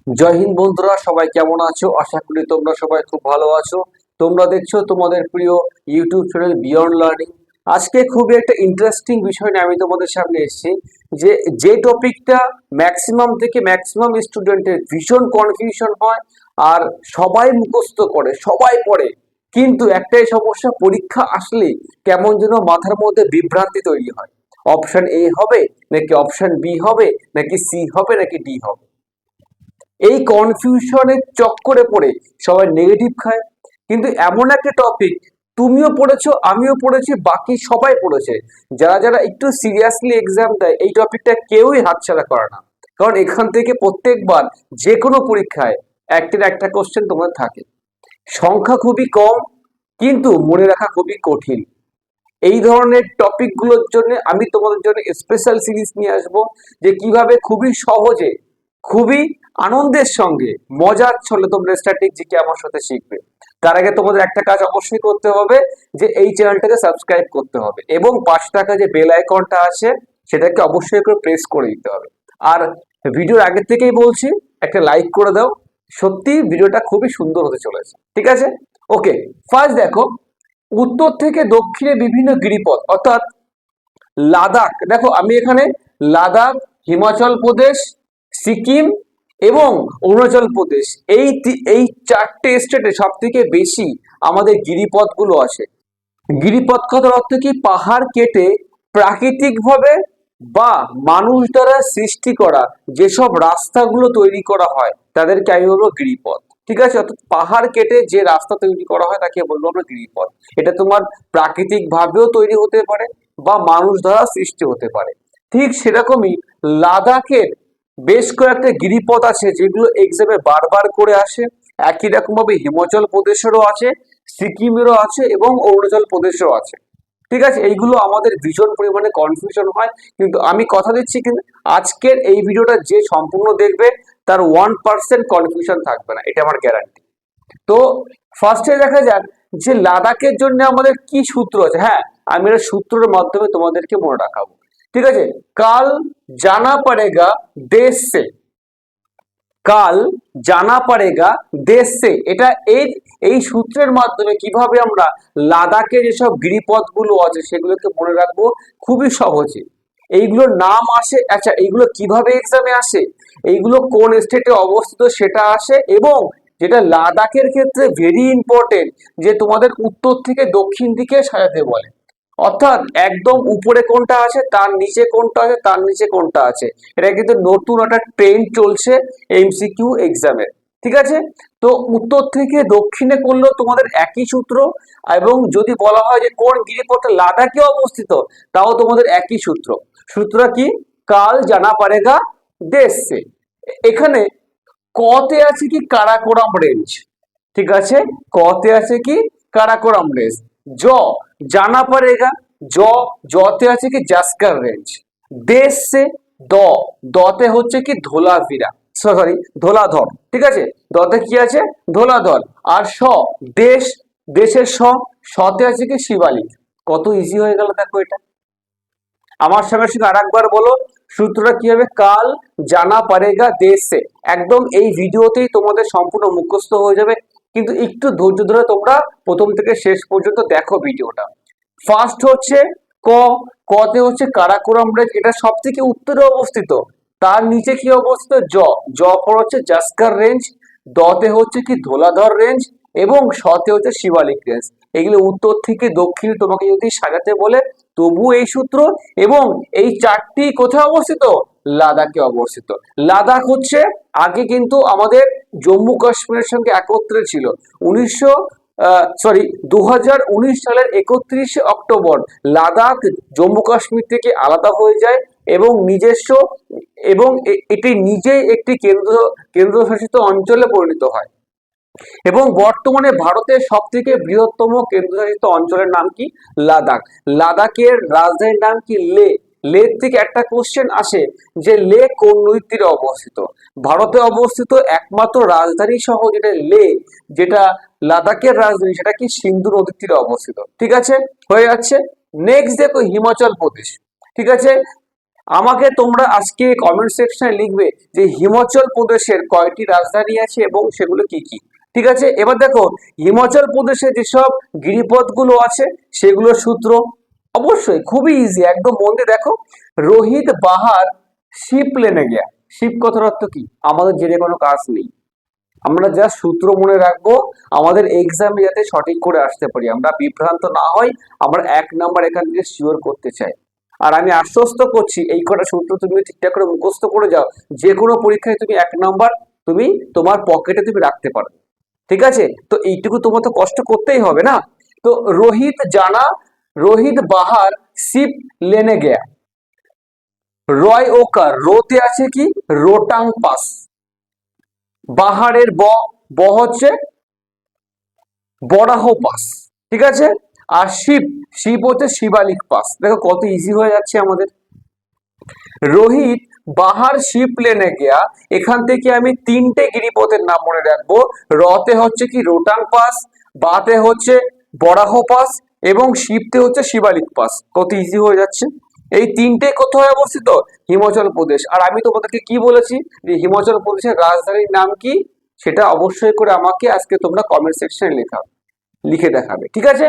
জয় হিন্দ বন্ধুরা, সবাই কেমন আছো? আশা করি তোমরা সবাই খুব ভালো আছো। তোমরা দেখছো তোমাদের প্রিয় ইউটিউব চ্যানেল বিয়ন্ড লার্নিং। আজকে খুবই একটা ইন্টারেস্টিং বিষয় নিয়ে আমি তোমাদের সামনে এসেছি। যে যে টপিকটা ম্যাক্সিমাম থেকে ম্যাক্সিমাম স্টুডেন্টের ভীষণ কনফিউশন হয়, আর সবাই মুখস্থ করে, সবাই পড়ে, কিন্তু একটাই সমস্যা, পরীক্ষা আসলে কেমন যেন মাথার মধ্যে বিভ্রান্তি তৈরি হয়। অপশন এ হবে নাকি অপশন বি হবে, নাকি সি হবে নাকি ডি হবে। এই কনফিউশনের চক্করে পড়ে সবাই নেগেটিভ খায়। কিন্তু এমন একটা টপিক, তুমিও পড়েছো, আমিও পড়েছি, বাকি সবাই পড়েছে। যারা যারা একটু সিরিয়াসলি এক্সাম দেয়, এই টপিকটা কেউই হাতছাড়া করে না। কারণ এখান থেকে প্রত্যেকবার যে কোনো পরীক্ষায় একটার একটা কোশ্চেন তোমার থাকে। সংখ্যা খুবই কম, কিন্তু মনে রাখা খুবই কঠিন। এই ধরনের টপিকগুলোর জন্য আমি তোমাদের জন্য স্পেশাল সিরিজ নিয়ে আসবো, যে কিভাবে খুবই সহজে, খুবই আনন্দের সঙ্গে, মজার ছলে তোমরা স্ট্র্যাটেজি আমার সাথে শিখবে। তার আগে তোমাদের একটা কাজ অবশ্যই করতে হবে, যে এই চ্যানেলটাকে সাবস্ক্রাইব করতে হবে এবং পাশে থাকা যে বেল আইকনটা আছে সেটাকে অবশ্যই করে প্রেস করে দিতে হবে। আর ভিডিওর আগে থেকেই বলছি, একটা লাইক করে দাও। সত্যি ভিডিওটা খুবই সুন্দর হতে চলেছে, ঠিক আছে? ওকে, ফার্স্ট দেখো, উত্তর থেকে দক্ষিণে বিভিন্ন গিরিপথ অর্থাৎ লাদাখ। দেখো আমি এখানে লাদাখ, হিমাচল প্রদেশ, সিকিম এবং অরুণাচল প্রদেশ, এই চারটে স্টেটে সব থেকে বেশি আমাদের গিরিপথগুলো আছে। গিরিপথ কথার অর্থ কি? পাহাড় কেটে প্রাকৃতিকভাবে বা মানুষ দ্বারা সৃষ্টি করা যেসব রাস্তাগুলো তৈরি করা হয় তাদেরকে আমি বলবো গিরিপথ। ঠিক আছে? অর্থাৎ পাহাড় কেটে যে রাস্তা তৈরি করা হয় তাকে বলবো আমরা গিরিপথ। এটা তোমার প্রাকৃতিক ভাবেও তৈরি হতে পারে বা মানুষ দ্বারা সৃষ্টি হতে পারে। ঠিক সেরকমই লাদাখের বেশ কয়েকটা গিরিপথ আছে যেগুলো এক্সামে বারবার করে আসে। একই রকম ভাবে হিমাচল প্রদেশেরও আছে, সিকিমেরও আছে এবং অরুণাচল প্রদেশেও আছে। ঠিক আছে? এইগুলো আমাদের ভীষণ পরিমাণে কনফিউশন হয়, কিন্তু আমি কথা দিচ্ছি কিন্তু আজকের এই ভিডিওটা যে সম্পূর্ণ দেখবে তার 1% কনফিউশন থাকবে না, এটা আমার গ্যারান্টি। তো ফার্স্টে দেখা যাক যে লাদাখের জন্য আমাদের কি সূত্র আছে। হ্যাঁ, আমি এটা সূত্রের মাধ্যমে তোমাদেরকে মনে রাখাবো। ঠিক আছে? কাল জানা পড়েগা দেশ সে, কাল জানা পড়েগা দেশ সে, এটা এই এই সূত্রের মাধ্যমে কিভাবে আমরা লাদাখের যেসব গিরিপথ গুলো আছে সেগুলোকে মনে রাখবো খুবই সহজে। এইগুলোর নাম আসে, আচ্ছা এইগুলো কিভাবে এক্সামে আসে, এইগুলো কোন স্টেটে অবস্থিত সেটা আসে, এবং যেটা লাদাখের ক্ষেত্রে ভেরি ইম্পর্টেন্ট, যে তোমাদের উত্তর থেকে দক্ষিণ দিকে সাজাতে বলে। অর্থাৎ একদম উপরে কোনটা আছে, তার নিচে কোনটা আছে, তার নিচে কোনটা আছে। এটা কিন্তু নতুন একটা ট্রেন্ড চলছে এমসিকিউ এক্সামে। ঠিক আছে? তো উত্তর থেকে দক্ষিণে করলেও তোমাদের একই সূত্র, এবং যদি বলা হয় যে কোন গিরিপথে লাদাখে অবস্থিত, তাও তোমাদের একই সূত্র। সূত্রটা কি? কাল জানা পারেগা দেশ সে। এখানে কতে আছে কি কারাকোরাম রেঞ্জ। ঠিক আছে? কতে আছে কি কারাকোরাম রেঞ্জ। জ জানা পড়েগা, জ জতে আছে কি জাস্কার রেঞ্জ। দেশ সে, দ দতে হচ্ছে কি ধোলাভিরা, সরি ধোলাধর। ঠিক আছে? দতে কি আছে? ধোলাধর। আর স দেশ, দেশের সতে আছে কি শিবালিক। কত ইজি হয়ে গেল দেখো এটা। আমার সঙ্গে সঙ্গে আর একবার বলো, সূত্রটা কি হবে? কাল জানা পারেগা দেশ সে। একদম এই ভিডিওতেই তোমাদের সম্পূর্ণ মুখস্থ হয়ে যাবে, কিন্তু একটু ধৈর্য ধরে তোমরা প্রথম থেকে শেষ পর্যন্ত দেখো ভিডিওটা। ফার্স্ট হচ্ছে ক, কতে হচ্ছে কারাকোরাম রেঞ্জ, এটা সব থেকে উত্তরে অবস্থিত। তার নিচে কি অবস্থিত? জ পর হচ্ছে জাস্কার রেঞ্জ, দতে হচ্ছে কি ধোলাধর রেঞ্জ, এবং সতে হচ্ছে শিবালিক রেঞ্জ। এগুলো উত্তর থেকে দক্ষিণে তোমাকে যদি সাজাতে বলে তবু এই সূত্র। এবং এই চারটি কোথায় অবস্থিত? লাদাখে অবস্থিত। লাদাখ হচ্ছে আগে কিন্তু আমাদের জম্মু কাশ্মীরের সঙ্গে একত্রে ছিল। 2019 সালের 31শে অক্টোবর লাদাখ জম্মু কাশ্মীর থেকে আলাদা হয়ে যায় এবং নিজস্ব, এবং এটি নিজেই একটি কেন্দ্রশাসিত অঞ্চলে পরিণত হয়। এবং বর্তমানে ভারতের সব থেকে বৃহত্তম কেন্দ্রশাসিত অঞ্চলের নাম কি? লাদাখ। লাদাখের রাজধানীর নাম কি? লে। লে থেকে একটা কোশ্চেন আসে যে লে কোন নদীর তীরে অবস্থিত। ভারতে অবস্থিত একমাত্র রাজধানী শহর যেটা লে, যেটা লাদাখের রাজধানী, সেটা কি সিন্ধু নদীর তীরে অবস্থিত। ঠিক আছে? হয়ে যাচ্ছে। নেক্সট দেখো হিমাচল প্রদেশ। ঠিক আছে? আমাকে তোমরা আজকে কমেন্ট সেকশনে লিখবে যে হিমাচল প্রদেশের কয়টি রাজধানী আছে এবং সেগুলো কি কি। ঠিক আছে, এবার দেখো হিমাচল প্রদেশে যেসব গিরিপথগুলো আছে সেগুলোর সূত্র অবশ্যই খুবই ইজি, একদম মন দিয়ে দেখো। রোহিত বাহার শিপ লেনে গিয়া। শিপ কথার অর্থ কি? আমাদের জেনে কোনো কাজ নেই, আমরা যা সূত্র মনে রাখবো, আমাদের এক্সামে যাতে সঠিক করে আসতে পারি, আমরা বিভ্রান্ত না হই। আমরা 1 নাম্বার এখান থেকে শিওর করতে চাই। আর আমি আশ্বস্ত করছি এই কটা সূত্র তুমি ঠিকঠাক করে মুখস্থ করে যাও, যে কোনো পরীক্ষায় তুমি 1 নাম্বার তুমি তোমার পকেটে তুমি রাখতে পারবে। ঠিক আছে, তো এইটুকু তোমার তো কষ্ট করতেই হবে না। তো রোহিত জানা, রোহিত বাহার শিপ লেনে গেয়া। রয় ওকার, রোতে আছে কি রোটাং পাস। বাহারের ব হচ্ছে বরাহ পাস। ঠিক আছে, আর শিব, শিব হচ্ছে শিবালিক পাস। দেখো কত ইজি হয়ে যাচ্ছে আমাদের। রোহিত বাহার শিপ লেনে গিয়া, এখান থেকে আমি 3টে গিরিপথের নাম মনে রাখবো। রতে হচ্ছে কি রোটাং পাস, বাতে হচ্ছে বরাহ পাস এবং শিবতে হচ্ছে শিবালিক পাস। কত ইজি হয়ে যাচ্ছে। এই 3টে কোথায় অবস্থিত? হিমাচল প্রদেশ। আর আমি তোমাদেরকে কি বলেছি যে হিমাচল প্রদেশের রাজধানীর নাম কি, সেটা অবশ্যই করে আমাকে আজকে তোমরা কমেন্ট সেকশনে লিখে দেখাবে। ঠিক আছে,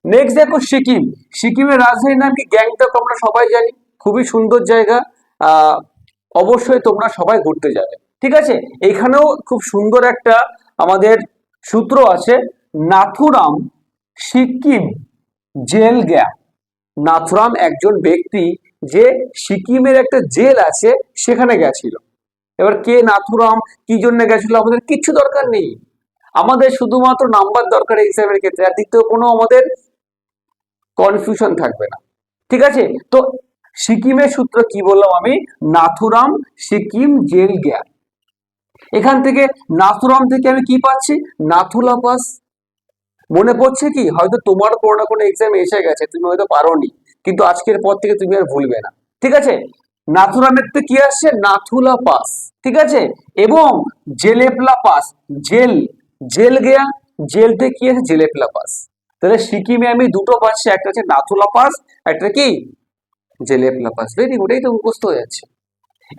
নেক্সট দেখো সিকিম। সিকিমের রাজধানীর নাম কি? গ্যাংটক। আমরা সবাই জানি খুবই সুন্দর জায়গা, আহ অবশ্যই তোমরা সবাই ঘুরতে যাবে। ঠিক আছে, এখানেও খুব সুন্দর একটা আমাদের সূত্র আছে, নাথুরাম সিকিম জেল গ্যা। নাথুরাম একজন ব্যক্তি যে সিকিমের একটা জেল আছে সেখানে গেছিল। এবার কে নাথুরাম, কি জন্য গেছিল, আমাদের কিচ্ছু দরকার নেই, আমাদের শুধুমাত্র নাম্বার দরকার এক্সামের ক্ষেত্রে, আর দ্বিতীয় কোনো আমাদের কনফিউশন থাকবে না। ঠিক আছে, তো সিকিমের সূত্র কি বললাম আমি? নাথুরাম সিকিম জেল গ্যা। এখান থেকে নাথুরাম থেকে আমি কি পাচ্ছি? নাথুলা পাস। মনে পড়ছে কি? হয়তো তোমার কোনো না কোনো এক্সাম এসে গেছে, তুমি হয়তো পারোনি, কিন্তু আজকের পর থেকে তুমি আর ভুলবে না। ঠিক আছে, নাথুরামের থেকে কি আসছে? নাথুলা পাস। ঠিক আছে, এবং Jelep La pass. Jail, jail Gaya, jail থেকে কি আছে? জেলেপলা পাস। তাহলে সিকিমে আমি দুটো পাচ্ছি, একটা হচ্ছে নাথুলা পাস, একটা কি জেলেপলা পাস। ভেরি গুড, এই তো মুখস্থ হয়ে যাচ্ছে।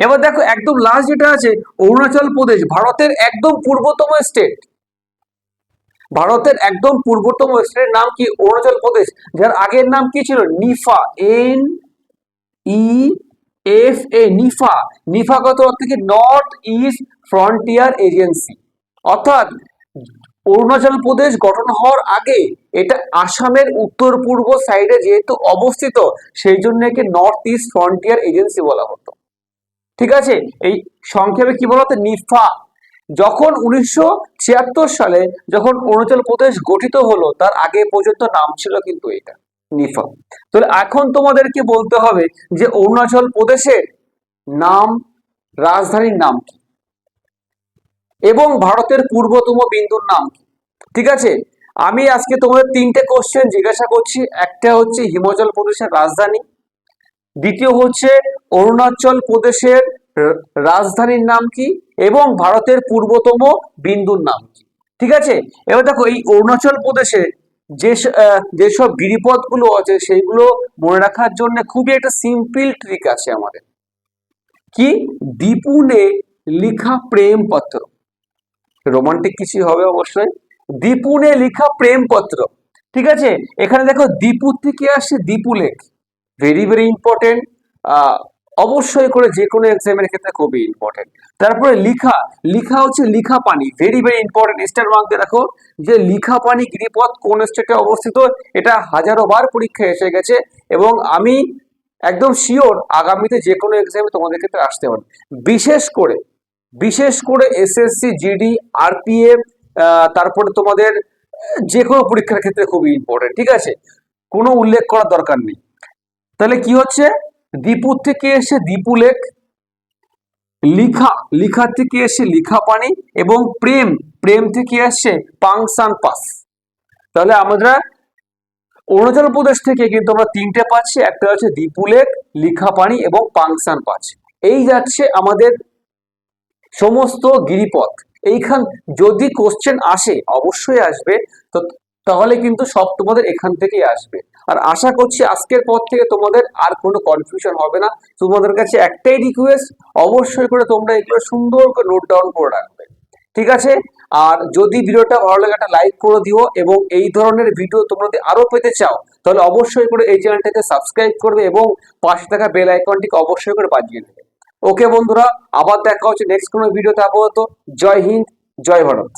এবার দেখো একদম লাস্ট যেটা আছে অরুণাচল প্রদেশ, ভারতের একদম পূর্বতম স্টেট। ভারতের একদম পূর্বতম স্টেটের নাম কি? অরুণাচল প্রদেশ, যার আগের নাম কি ছিল? নিফা, NEFA, নিফা। নিফা কত অর্থ কি? North east frontier agency. অর্থাৎ অরুণাচল প্রদেশ গঠন হওয়ার আগে এটা আসামের উত্তর পূর্ব সাইডে যেহেতু অবস্থিত, সেই জন্য একে নর্থ ইস্ট ফ্রন্টিয়ার এজেন্সি বলা হতো। ঠিক আছে, এই সংক্ষেপে কি বলা হতো? নিফা। যখন 1976 সালে যখন অরুণাচল প্রদেশ গঠিত হলো, তার আগে পর্যন্ত নাম ছিল কিন্তু এটা নিফা। তাহলে এখন তোমাদেরকে বলতে হবে যে অরুণাচল প্রদেশের নাম, রাজধানীর নাম কি এবং ভারতের পূর্বতম বিন্দুর নাম কি। ঠিক আছে, আমি আজকে তোমাদের 3টে কোশ্চেন জিজ্ঞাসা করছি। একটা হচ্ছে হিমাচল প্রদেশের রাজধানী, দ্বিতীয় হচ্ছে অরুণাচল প্রদেশের রাজধানীর নাম কি এবং ভারতের পূর্বতম বিন্দুর নাম কি। ঠিক আছে, এবার দেখো এই অরুণাচল প্রদেশে যেসব গিরিপথ গুলো আছে সেইগুলো মনে রাখার জন্য খুবই একটা সিম্পল ট্রিক আছে আমাদের। কি? দীপু নে লিখা প্রেম পত্র। রোমান্টিক কিছু হবে অবশ্যই। দীপু নে লিখা প্রেম পত্র। ঠিক আছে, এখানে দেখো দীপু থেকে আসছে দীপুলেখ। ভেরি ভেরি ইম্পর্টেন্ট, অবশ্যই করে যে কোনো এক্সামের ক্ষেত্রে খুবই ইম্পর্টেন্ট। তারপরে লিখা, লিখা হচ্ছে লিখা পানি। Very very important, star mark দিয়ে রাখো যে লিখা পানি গিরিপথ কোন স্টেটে অবস্থিত। এটা হাজারো বার পরীক্ষায় এসে গেছে এবং আমি একদম শিওর আগামীতে যে কোনো এক্সামে তোমাদের ক্ষেত্রে আসতে পারে। বিশেষ করে SSC GD RPF, তারপরে তোমাদের যে কোনো পরীক্ষার ক্ষেত্রে খুবই ইম্পর্টেন্ট। ঠিক আছে, কোনো উল্লেখ করার দরকার নেই। তাহলে কি হচ্ছে? দীপুর থেকে এসে দীপুলেখ, লিখা, লিখার থেকে এসে লিখা পানি এবং প্রেম, প্রেম থেকে আসছে পাংসান পাস। তাহলে আমরা অরুণাচল প্রদেশ থেকে কিন্তু আমরা 3টে পাচ্ছি, একটা হচ্ছে দীপুলেখ, লিখা পানি এবং পাংসান পাস। এই যাচ্ছে আমাদের সমস্ত গিরিপথ। এইখান যদি কোশ্চেন আসে, অবশ্যই আসবে, তো তাহলে কিন্তু সব তোমাদের এখান থেকেই আসবে। আর আশা করছি আজকের পর থেকে তোমাদের আর কোনো কনফিউশন হবে না। তোমাদের কাছে একটাই রিকোয়েস্ট, অবশ্যই করে তোমরা এগুলো সুন্দর করে নোট ডাউন করে রাখবে, ঠিক আছে? আর যদি ভিডিওটা ভালো লাগে একটা লাইক করে দিও, এবং এই ধরনের ভিডিও তোমরা যদি আরো পেতে চাও তাহলে অবশ্যই করে এই চ্যানেলটাকে সাবস্ক্রাইব করবে এবং পাশে থাকা বেল আইকনটিকে অবশ্যই করে বাজিয়ে দেবে। ওকে বন্ধুরা, আবার দেখা হচ্ছে নেক্সট কোনো ভিডিওতে। আপাতত জয় হিন্দ, জয় ভারত।